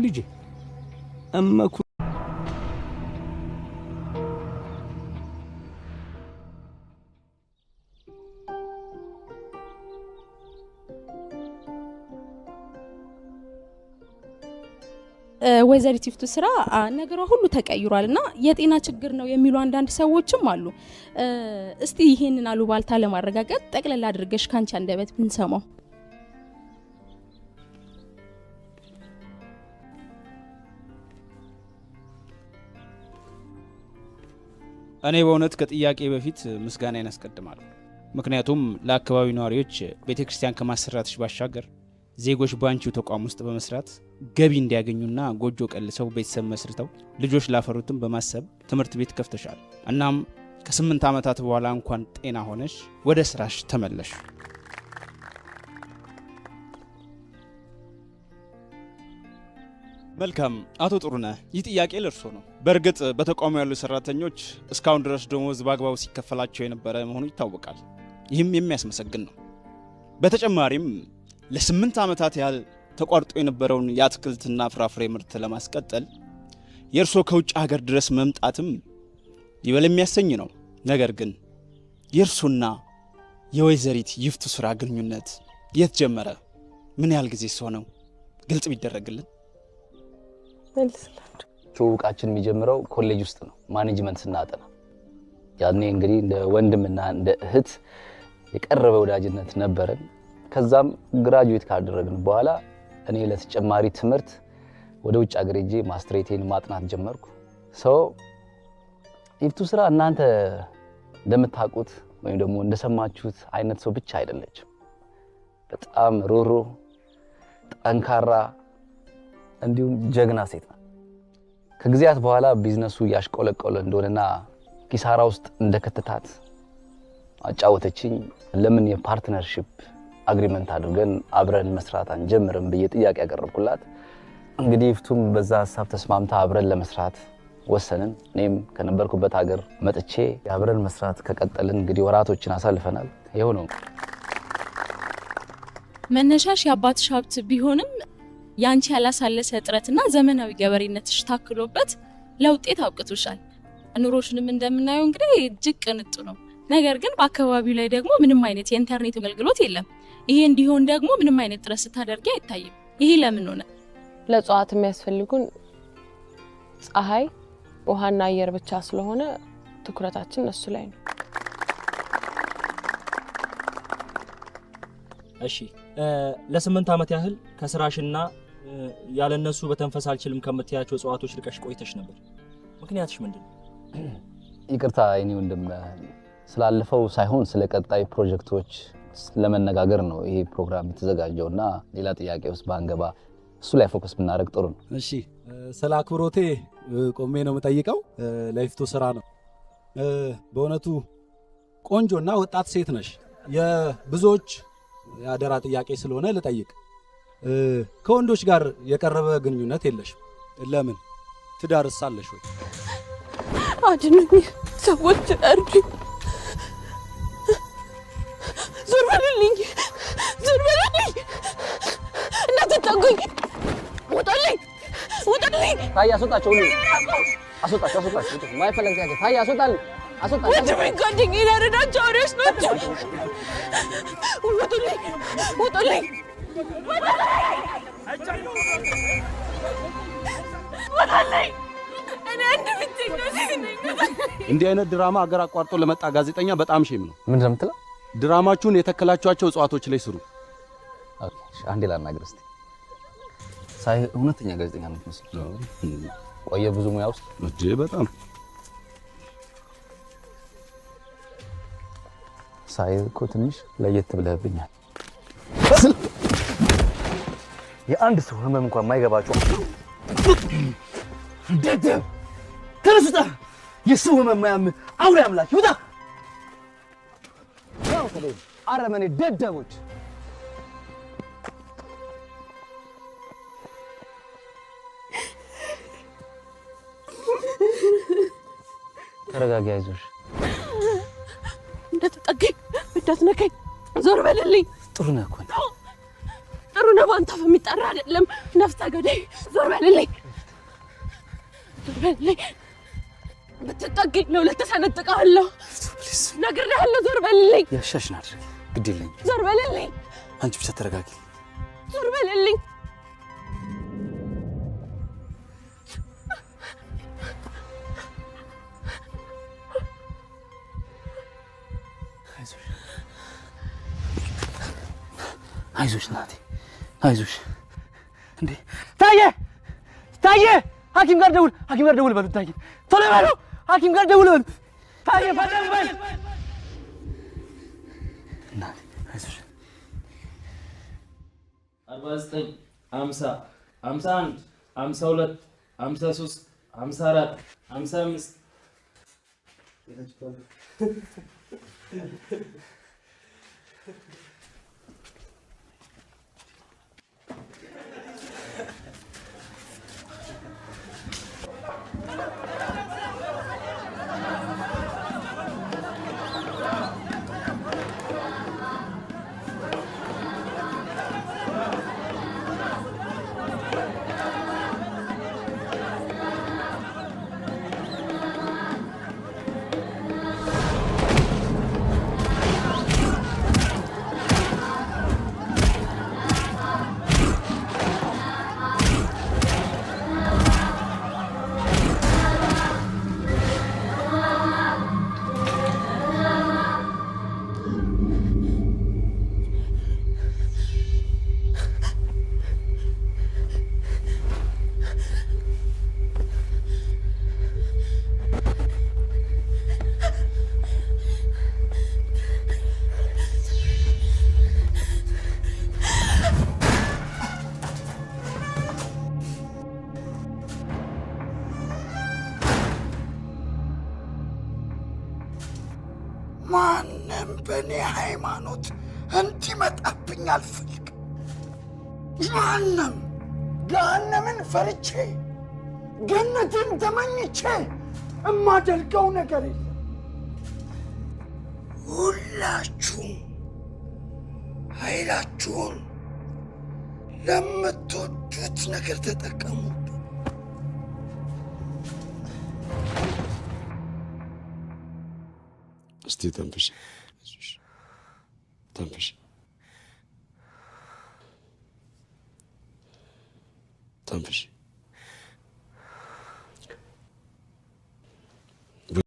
ልጄ እመኩ ወይዘሪት ይፍቱ ስራ ነገሯ ሁሉ ተቀይሯልና የጤና ችግር ነው የሚሉ አንዳንድ ሰዎችም አሉ። እስቲ ይሄንን አሉባልታ ለማረጋገጥ ጠቅለል አድርገሽ ካንቺ አንደበት ብንሰማው። እኔ በእውነት ከጥያቄ በፊት ምስጋናዬን አስቀድማለሁ። ምክንያቱም ለአካባቢው ነዋሪዎች ቤተክርስቲያን ከማሰራትሽ ባሻገር ዜጎች ባንቺው ተቋም ውስጥ በመስራት ገቢ እንዲያገኙና ጎጆ ቀልሰው ቤተሰብ መስርተው ልጆች ላፈሩትም በማሰብ ትምህርት ቤት ከፍተሻል። እናም ከ8 ዓመታት በኋላ እንኳን ጤና ሆነሽ ወደ ስራሽ ተመለሽ። መልካም አቶ ጥሩነህ፣ ይህ ጥያቄ ለርሶ ነው። በእርግጥ በተቋሙ ያሉ ሰራተኞች እስካሁን ድረስ ደሞዝ በአግባቡ ሲከፈላቸው የነበረ መሆኑ ይታወቃል። ይህም የሚያስመሰግን ነው። በተጨማሪም ለ8 ዓመታት ያህል ተቋርጦ የነበረውን የአትክልትና ፍራፍሬ ምርት ለማስቀጠል የእርሶ ከውጭ ሀገር ድረስ መምጣትም ይበል የሚያሰኝ ነው። ነገር ግን የእርሶና የወይዘሪት ይፍቱ ስራ ግንኙነት የት ጀመረ? ምን ያህል ጊዜ ሆነው? ግልጽ ቢደረግልን። ትውውቃችን የሚጀምረው ኮሌጅ ውስጥ ነው፣ ማኔጅመንት ስናጠና። ያኔ እንግዲህ እንደ ወንድምና እንደ እህት የቀረበ ወዳጅነት ነበረን። ከዛም ግራጁዌት ካደረግን በኋላ እኔ ለተጨማሪ ትምህርት ወደ ውጭ ሀገር ሄጄ ማስትሬቴን ማጥናት ጀመርኩ። ይፍቱ ስራ እናንተ እንደምታውቁት ወይም ደግሞ እንደሰማችሁት አይነት ሰው ብቻ አይደለችም። በጣም ሮሮ፣ ጠንካራ እንዲሁም ጀግና ሴት ናት። ከጊዜያት በኋላ ቢዝነሱ ያሽቆለቆለ እንደሆነና ኪሳራ ውስጥ እንደከተታት አጫወተችኝ። ለምን የፓርትነርሺፕ አግሪመንት አድርገን አብረን መስራት አንጀምርም ብዬ ጥያቄ ያቀረብኩላት። እንግዲህ ይፍቱም በዛ ሐሳብ ተስማምታ አብረን ለመስራት ወሰንን። እኔም ከነበርኩበት ሀገር መጥቼ አብረን መስራት ከቀጠልን እንግዲህ ወራቶችን አሳልፈናል። ይሄው ነው መነሻሽ የአባትሽ ሀብት ቢሆንም ያንቺ ያላሳለሰ ጥረትና ዘመናዊ ገበሬነትሽ ታክሎበት ለውጤት አውቅቶሻል። ኑሮሽንም እንደምናየው እንግዲህ እጅግ ቅንጡ ነው። ነገር ግን በአካባቢው ላይ ደግሞ ምንም አይነት የኢንተርኔት አገልግሎት የለም። ይሄ እንዲሆን ደግሞ ምንም አይነት ጥረት ስታደርጊ አይታይም። ይሄ ለምን ሆነ? ለጽዋት የሚያስፈልጉን ፀሐይ፣ ውሃና አየር ብቻ ስለሆነ ትኩረታችን እሱ ላይ ነው። እሺ፣ ለ8 ዓመት ያህል ከስራሽና ያለነሱ በተንፈስ አልችልም ከምትያቸው ጽዋቶች ርቀሽ ቆይተሽ ነበር። ምክንያትሽ ምንድነው? ይቅርታ የኔ ወንድም፣ ስላለፈው ሳይሆን ስለ ቀጣይ ፕሮጀክቶች ለመነጋገር ነው ይሄ ፕሮግራም የተዘጋጀውና ሌላ ጥያቄ ውስጥ ባንገባ እሱ ላይ ፎከስ ብናደርግ ጥሩ ነው። እሺ፣ ስለ አክብሮቴ ቆሜ ነው የምጠይቀው። ለይፍቱ ስራ ነው። በእውነቱ ቆንጆና ወጣት ሴት ነሽ። የብዙዎች የአደራ ጥያቄ ስለሆነ ልጠይቅ። ከወንዶች ጋር የቀረበ ግንኙነት የለሽም? ለምን? ትዳርስ አለሽ ወይ? አድኑኝ፣ ሰዎች እርዱኝ፣ ዞር በልልኝ፣ ዞር በልልኝ፣ እንዳትጠጉኝ፣ ውጡልኝ፣ ውጡልኝ። ታያ አስወጣቸው፣ ሁሉ አስወጣቸው፣ አስወጣቸው። ማይፈለግ ያገ ታያ አስወጣልኝ፣ አስወጣቸው። ወንድሜን ጓደኛዬን ያረዳቸው አውሬዎች ናቸው። ውጡልኝ፣ ውጡልኝ፣ እንዲህ አይነት ድራማ አገር አቋርጦ ለመጣ ጋዜጠኛ በጣም ሼም ነው። ምንድነው የምትለው? ድራማችሁን የተከላችኋቸው እጽዋቶች ላይ ስሩ። አንዴ ላናግር እስቲ። ሳይ እውነተኛ ጋዜጠኛ ነው የምትመስለው። ቆየ ብዙ ሙያ ውስጥ እጄ በጣም ሳይ እኮ ትንሽ ለየት ብለህብኛል። የአንድ ሰው ህመም እንኳን ማይገባቸው እንዴት ተነስታ የሰው ህመም ማያም አውሬ አምላክ ይውጣ። አረመኔ ደደቦች። ተረጋጊ፣ አይዞሽ። እንዳትጠጋኝ፣ እንዳትነካኝ፣ ዞር በልልኝ። ጥሩ ነህ እኮ ጥሩ ነው። በአንተ አፍ የሚጠራ አይደለም። ነፍሰ ገዳይ፣ ዞር በልልኝ፣ ዞር በልልኝ። ብትጠጋኝ ነው ልትሰነጥቀሃለሁ። ነግሬሃለሁ፣ ዞር በልልኝ። ያሻሽን አድርጊ፣ ግድ የለኝም። ዞር በልልኝ። አንቺ ብቻ ተረጋጊ። ዞር በልልኝ። አይዞሽ እናቴ፣ አይዞሽ። እንዴ ታየ፣ ታየ፣ ሐኪም ጋር ደውል፣ ሐኪም ጋር ደውል በሉት። ታየ ቶሎ በሉ፣ ሐኪም ጋር ደውል በሉት። ታየ ፈጠን በል እናቴ፣ አይዞሽ። 49 50 51 52 53 54 55 ማንም በእኔ ሃይማኖት እንዲመጣብኝ አልፈልግም። ማንም ገሃነምን ፈርቼ ገነትን ተመኝቼ እማደርገው ነገር የለም። ሁላችሁም ኃይላችሁን ለምትወዱት ነገር ተጠቀሙበት። እስቲ ተንፍሽ፣ ተንፍሽ፣ ተንፍሽ።